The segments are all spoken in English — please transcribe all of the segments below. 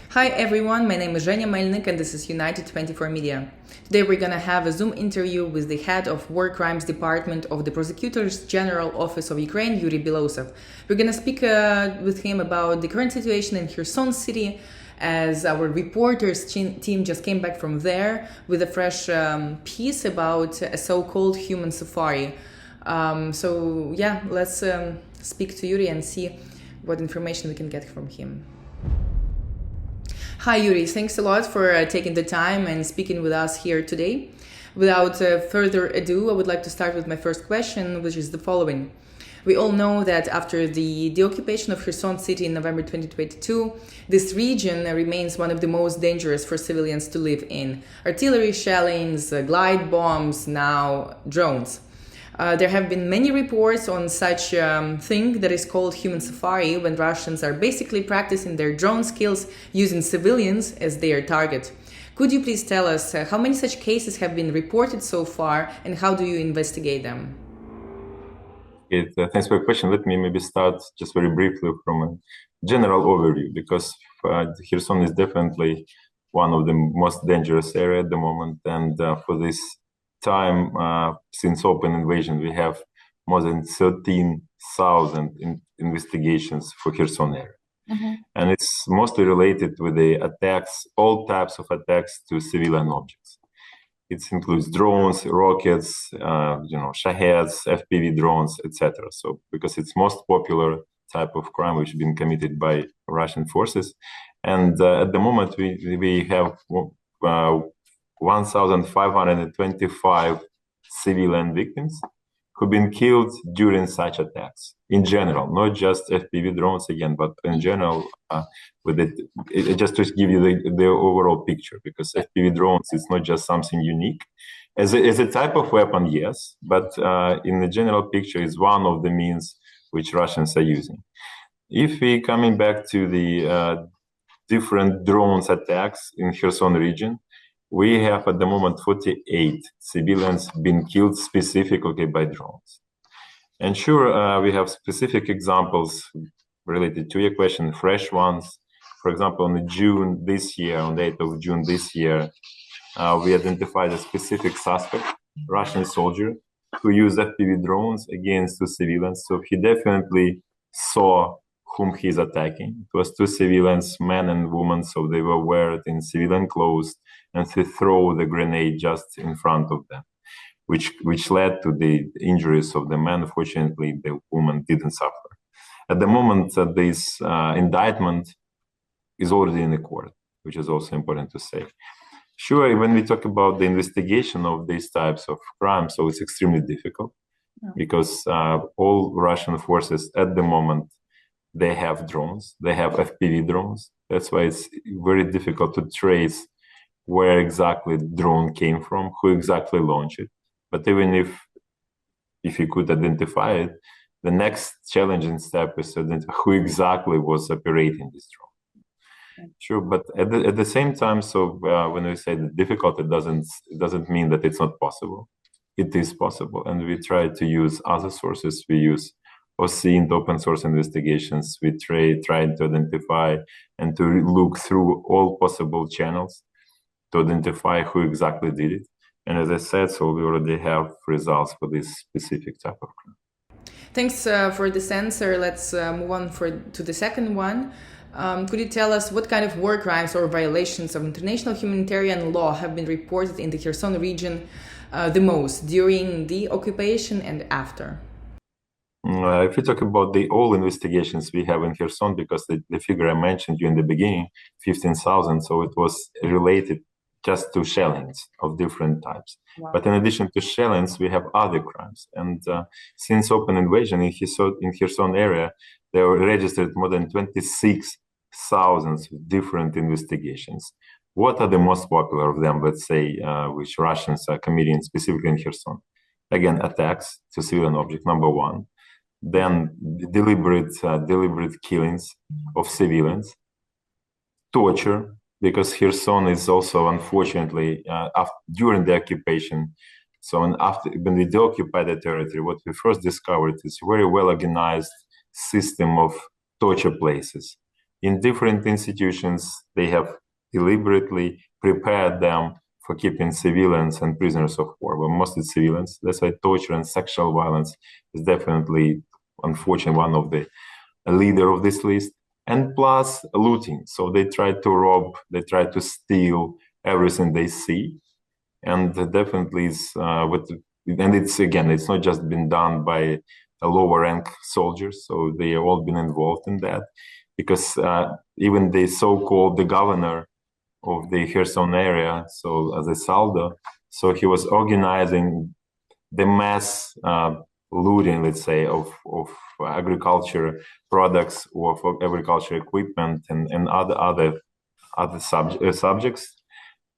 Hi everyone, my name is Zhenya Melnik and this is United24 Media. Today we're gonna have a Zoom interview with the head of War Crimes Department of the Prosecutor General Office of Ukraine, Yurii Belousov. We're gonna speak with him about the current situation in Kherson city, as our reporters team just came back from there with a fresh piece about a so-called human safari. Let's speak to Yurii and see what information we can get from him. Hi Yurii, thanks a lot for taking the time and speaking with us here today. Without further ado, I would like to start with my first question, which is the following. We all know that after the occupation of Kherson city in November 2022, this region remains one of the most dangerous for civilians to live in. Artillery shellings, glide bombs, now drones. There have been many reports on such thing that is called human safari, when Russians are basically practicing their drone skills using civilians as their target. Could you please tell us how many such cases have been reported so far and how do you investigate them? Thanks for your question. Let me maybe start just very briefly from a general overview, because Kherson is definitely one of the most dangerous areas at the moment, and for this time since open invasion, we have more than 13,000 investigations for Kherson area. And it's mostly related with the attacks, all types of attacks to civilian objects. It includes drones, rockets, Shaheds, FPV drones, etc. So because it's most popular type of crime which has been committed by Russian forces. And at the moment we have 1,525 civilian victims who've been killed during such attacks in general, not just FPV drones again, but in general, just to give you the overall picture, because FPV drones is not just something unique. As a type of weapon, yes, but in the general picture is one of the means which Russians are using. If we coming back to the different drones attacks in Kherson region, we have at the moment 48 civilians been killed specifically by drones. And sure, we have specific examples related to your question, fresh ones. For example, on June this year, on the 8th of June this year, we identified a specific suspect, Russian soldier, who used FPV drones against two civilians. So he definitely saw whom he's attacking. It was two civilians, man and woman, so they were wearing in civilian clothes, and he threw the grenade just in front of them, which led to the injuries of the man. Fortunately, the woman didn't suffer. At the moment, this indictment is already in the court, which is also important to say. Sure, when we talk about the investigation of these types of crimes, so it's extremely difficult because all Russian forces at the moment, they have drones, they have FPV drones. That's why it's very difficult to trace where exactly the drone came from, who exactly launched it. But even if you could identify it, the next challenging step is to identify who exactly was operating this drone. Sure, but at the same time, so when we say the difficult, it doesn't mean that it's not possible. It is possible, and we try to use other sources. We use OSINT, open source investigations. We try to identify and to look through all possible channels to identify who exactly did it. And as I said, so we already have results for this specific type of crime. Thanks for this answer. Let's move on to the second one. Could you tell us what kind of war crimes or violations of international humanitarian law have been reported in the Kherson region the most during the occupation and after? If we talk about all investigations we have in Kherson, because the figure I mentioned you in the beginning, 15,000, so it was related just to shellings of different types. Wow. But in addition to shellings, we have other crimes. And since open invasion in Kherson area, there were registered more than 26,000 different investigations. What are the most popular of them, let's say, which Russians are committing specifically in Kherson? Again, attacks to civilian objects, number one. Then deliberate killings of civilians, torture, because Kherson is also, unfortunately, during the occupation. So when we deoccupy the territory, what we first discovered is very well organized system of torture places, in different institutions, they have deliberately prepared them for keeping civilians and prisoners of war, but mostly civilians. That's why torture and sexual violence is definitely, unfortunately, one of the leader of this list. And plus looting. So they try to rob, they try to steal everything they see. And definitely it's not just been done by a lower rank soldiers. So they have all been involved in that, because even the so-called the governor of the Kherson area, so as a Saldo, so he was organizing the mass looting, let's say, of agriculture products or for agriculture equipment and other subjects.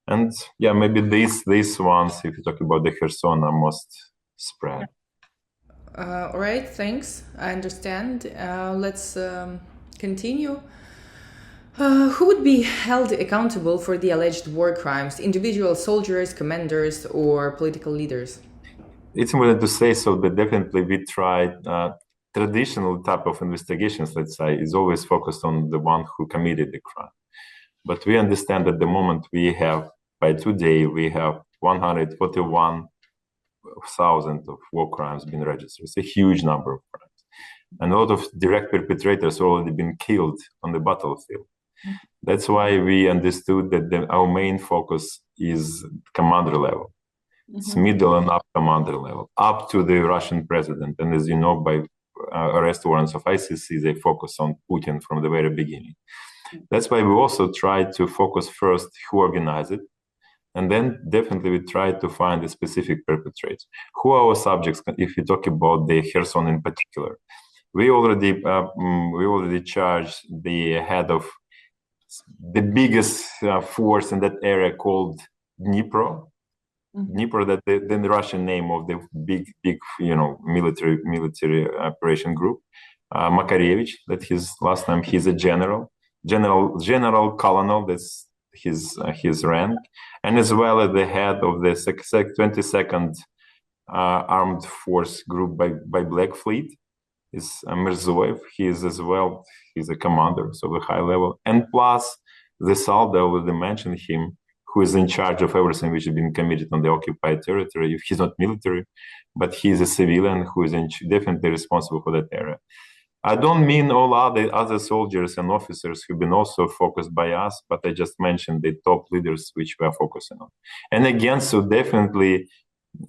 And yeah, maybe these ones, if you talk about the Kherson, are most spread. All right, thanks. I understand. Let's continue. Who would be held accountable for the alleged war crimes? Individual soldiers, commanders, or political leaders? It's important to say so, but definitely we tried traditional type of investigations, let's say, is always focused on the one who committed the crime. But we understand at the moment by today, we have 141,000 of war crimes been registered. It's a huge number of crimes. And a lot of direct perpetrators already been killed on the battlefield. That's why we understood that our main focus is commander level. It's middle and up commander level, up to the Russian president. And as you know, by arrest warrants of ICC, they focus on Putin from the very beginning. That's why we also try to focus first who organized it. And then definitely we try to find the specific perpetrators. Who are our subjects, if we talk about the Kherson in particular? We already charged the head of the biggest force in that area called Dnipro. Dnipro, that the Russian name of the big military operation group. Makarevich, that his last name, he's a general colonel. That's his rank, and as well as the head of the 22nd Armed Force Group by Black Fleet is Mirzoev. He's a commander, so a high level, and plus the Salda, I already mentioned him, who is in charge of everything which has been committed on the occupied territory. He's not military, but he's a civilian who is definitely responsible for that area. I don't mean all other soldiers and officers who've been also focused by us, but I just mentioned the top leaders which we are focusing on. And again, so definitely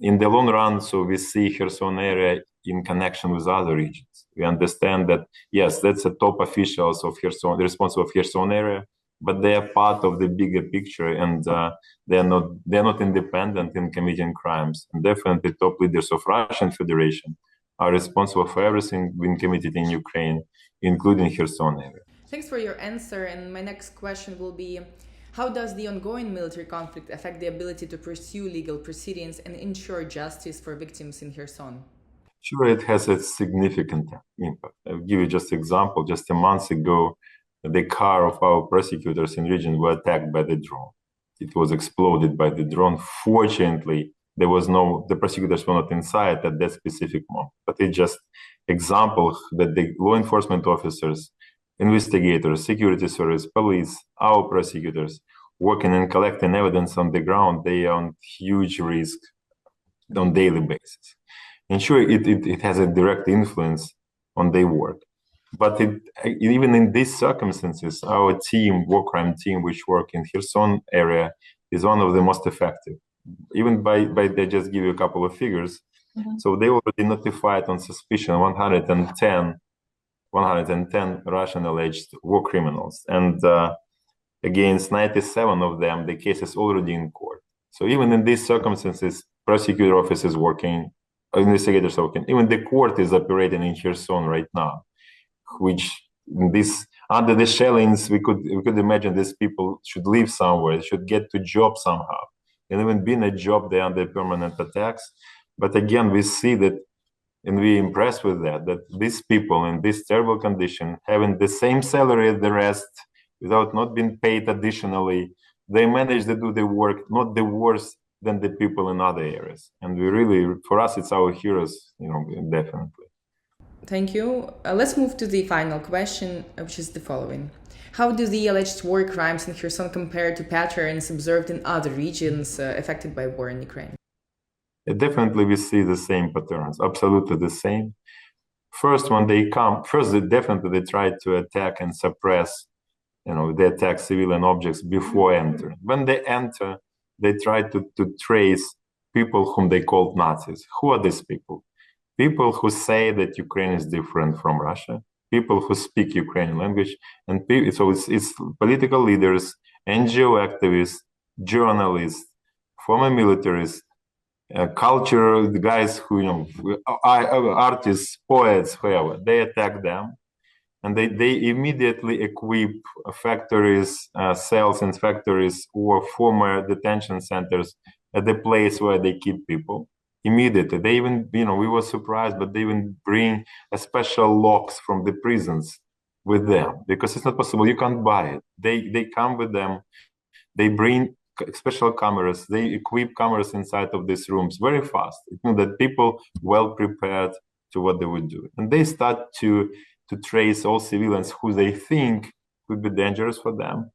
in the long run, so we see Kherson area in connection with other regions. We understand that, yes, that's the top officials of Kherson, responsible for Kherson area, but they are part of the bigger picture, and they're not independent in committing crimes. And definitely top leaders of Russian Federation are responsible for everything being committed in Ukraine, including Kherson area. Thanks for your answer. And my next question will be, how does the ongoing military conflict affect the ability to pursue legal proceedings and ensure justice for victims in Kherson? Sure, it has a significant impact. I'll give you just an example. Just a month ago, the car of our prosecutors in region were attacked by the drone. It was exploded by the drone. Fortunately, the prosecutors were not inside at that specific moment. But it's just example that the law enforcement officers, investigators, security service, police, our prosecutors, working and collecting evidence on the ground, they are on huge risk on daily basis. And sure, it has a direct influence on their work. But even in these circumstances, our team, war crime team, which work in Kherson area, is one of the most effective. Even they just give you a couple of figures. So they already notified on suspicion 110 Russian alleged war criminals. And against 97 of them, the case is already in court. So even in these circumstances, prosecutor office is working, investigators are working. Even the court is operating in Kherson right now, which under the shellings, we could imagine these people should live somewhere, should get to job somehow. And even being a job, they're under permanent attacks. But again, we see that, and we're impressed with that these people in this terrible condition, having the same salary as the rest, without not being paid additionally, they manage to do the work, not the worse than the people in other areas. And we really, for us, it's our heroes, definitely. Thank you. Let's move to the final question, which is the following. How do the alleged war crimes in Kherson compare to patterns observed in other regions affected by war in Ukraine? Definitely, we see the same patterns, absolutely the same. First, when they come, they try to attack and suppress, they attack civilian objects before entering. When they enter, they try to trace people whom they called Nazis. Who are these people? People who say that Ukraine is different from Russia, people who speak Ukrainian language, and so it's political leaders, NGO activists, journalists, former militaries, culture guys who, artists, poets, whoever. They attack them, and they immediately equip factories, cells in factories or former detention centers at the place where they keep people. Immediately, they even, we were surprised, but they even bring a special locks from the prisons with them, because it's not possible. You can't buy it. They come with them. They bring special cameras. They equip cameras inside of these rooms very fast. It means that people well prepared to what they would do, and they start to trace all civilians who they think could be dangerous for them,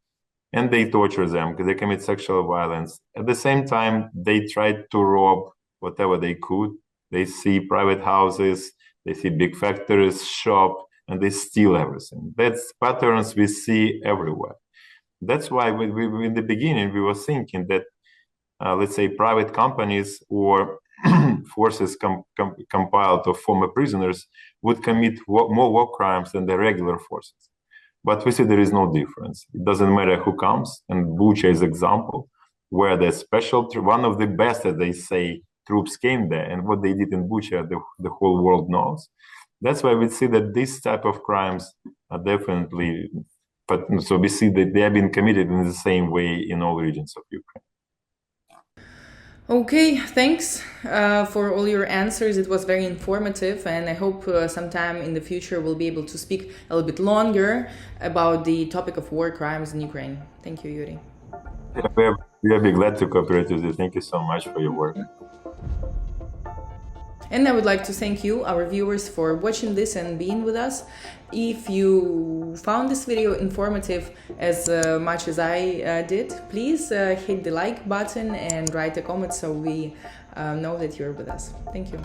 and they torture them because they commit sexual violence. At the same time, they try to rob whatever they could. They see private houses, they see big factories, shop, and they steal everything. That's patterns we see everywhere. That's why we in the beginning, we were thinking that, let's say, private companies or forces compiled of former prisoners would commit more war crimes than the regular forces. But we see there is no difference. It doesn't matter who comes, and Bucha is example, where the special, one of the best, as they say, troops came there, and what they did in Bucha, the whole world knows. That's why we see that this type of crimes are definitely, but so we see that they have been committed in the same way in all regions of Ukraine. Okay, thanks for all your answers. It was very informative, and I hope sometime in the future we'll be able to speak a little bit longer about the topic of war crimes in Ukraine. Thank you, Yurii. Yeah, we'll be glad to cooperate with you. Thank you so much for your work. And I would like to thank you, our viewers, for watching this and being with us. If you found this video informative as much as I did, please hit the like button and write a comment so we know that you're with us. Thank you.